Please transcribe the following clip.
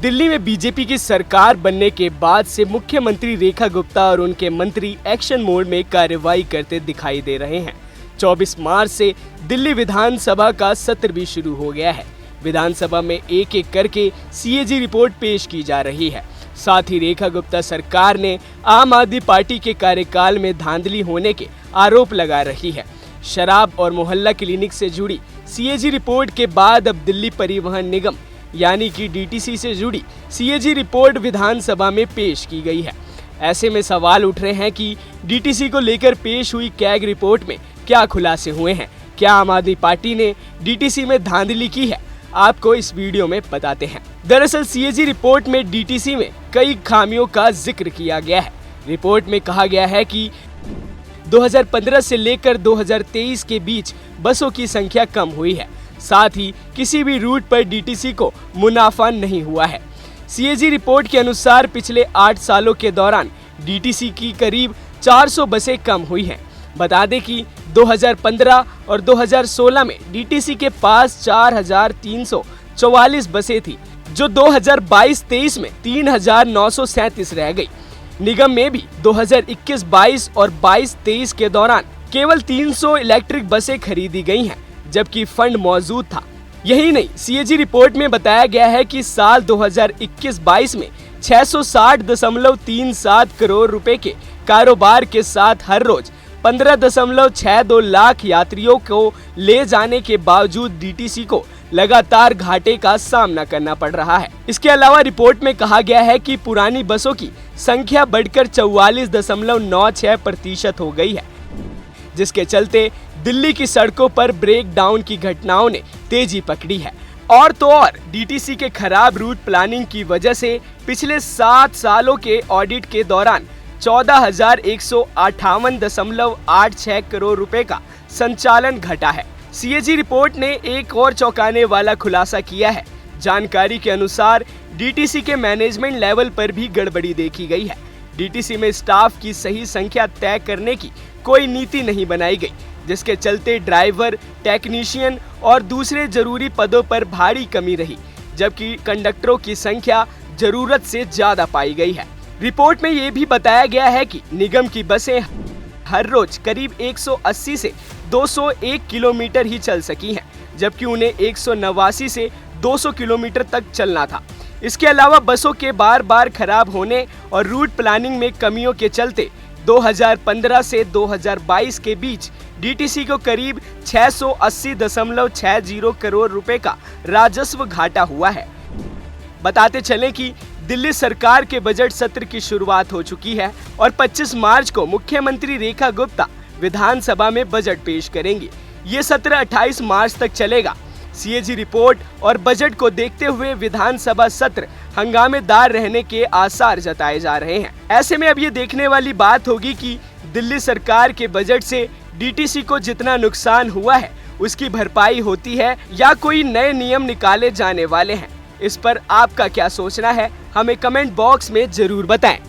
दिल्ली में बीजेपी की सरकार बनने के बाद से मुख्यमंत्री रेखा गुप्ता और उनके मंत्री एक्शन मोड में कार्रवाई करते दिखाई दे रहे हैं। 24 मार्च से दिल्ली विधानसभा का सत्र भी शुरू हो गया है। विधानसभा में एक एक करके सीएजी रिपोर्ट पेश की जा रही है। साथ ही रेखा गुप्ता सरकार ने आम आदमी पार्टी के कार्यकाल में धांधली होने के आरोप लगा रही है। शराब और मोहल्ला क्लिनिक से जुड़ी सीएजी रिपोर्ट के बाद अब दिल्ली परिवहन निगम यानी कि डीटीसी से जुड़ी सीएजी रिपोर्ट विधानसभा में पेश की गई है। ऐसे में सवाल उठ रहे हैं कि डीटीसी को लेकर पेश हुई कैग रिपोर्ट में क्या खुलासे हुए हैं। क्या आम आदमी पार्टी ने डीटीसी में धांधली की है? आपको इस वीडियो में बताते हैं। दरअसल सीएजी रिपोर्ट में डीटीसी में कई खामियों का जिक्र किया गया है। रिपोर्ट में कहा गया है कि 2015 से लेकर 2023 के बीच बसों की संख्या कम हुई है। साथ ही किसी भी रूट पर डीटीसी को मुनाफा नहीं हुआ है। सीएजी रिपोर्ट के अनुसार पिछले 8 सालों के दौरान डीटीसी की करीब 400 बसें कम हुई हैं। बता दें कि 2015 और 2016 में डीटीसी के पास 4,344 बसें थी, जो 2022-23 में 3,937 रह गई। निगम में भी 2021-22 और 22-23 के दौरान केवल 300 इलेक्ट्रिक बसें खरीदी गई हैं, जबकि फंड मौजूद था। यही नहीं, सीएजी रिपोर्ट में बताया गया है कि साल 2021-22 में 660.37 करोड़ रुपए के कारोबार के साथ हर रोज 15.62 लाख यात्रियों को ले जाने के बावजूद डीटीसी को लगातार घाटे का सामना करना पड़ रहा है। इसके अलावा रिपोर्ट में कहा गया है कि पुरानी बसों की संख्या बढ़कर 44.96% हो गई है, जिसके चलते दिल्ली की सड़कों पर ब्रेक डाउन की घटनाओं ने तेजी पकड़ी है। और तो और डीटीसी के खराब रूट प्लानिंग की वजह से पिछले 7 सालों के ऑडिट के दौरान 14,158.86 करोड़ रुपए का संचालन घटा है। सीएजी रिपोर्ट ने एक और चौंकाने वाला खुलासा किया है। जानकारी के अनुसार डीटीसी के मैनेजमेंट लेवल पर भी गड़बड़ी देखी गई है। डीटीसी में स्टाफ की सही संख्या तय करने की कोई नीति नहीं बनाई गई, जिसके चलते ड्राइवर, टेक्नीशियन और दूसरे जरूरी पदों पर भारी कमी रही, जबकि कंडक्टरों की संख्या जरूरत से ज्यादा पाई गई है। रिपोर्ट में ये भी बताया गया है कि निगम की बसें हर रोज करीब 180 से 201 किलोमीटर ही चल सकी हैं, जबकि उन्हें 189 से 200 किलोमीटर तक चलना था। इसके अलावा बसों के बार बार खराब होने और रूट प्लानिंग में कमियों के चलते 2015 से 2022 के बीच डीटीसी को करीब 680.60 करोड़ रुपए का राजस्व घाटा हुआ है। बताते चलें कि दिल्ली सरकार के बजट सत्र की शुरुआत हो चुकी है और 25 मार्च को मुख्यमंत्री रेखा गुप्ता विधानसभा में बजट पेश करेंगी। ये सत्र 28 मार्च तक चलेगा। सीएजी रिपोर्ट और बजट को देखते हुए विधानसभा सत्र हंगामेदार रहने के आसार जताए जा रहे हैं। ऐसे में अब ये देखने वाली बात होगी कि दिल्ली सरकार के बजट से डीटीसी को जितना नुकसान हुआ है उसकी भरपाई होती है या कोई नए नियम निकाले जाने वाले हैं। इस पर आपका क्या सोचना है, हमें कमेंट बॉक्स में जरूर बताएं।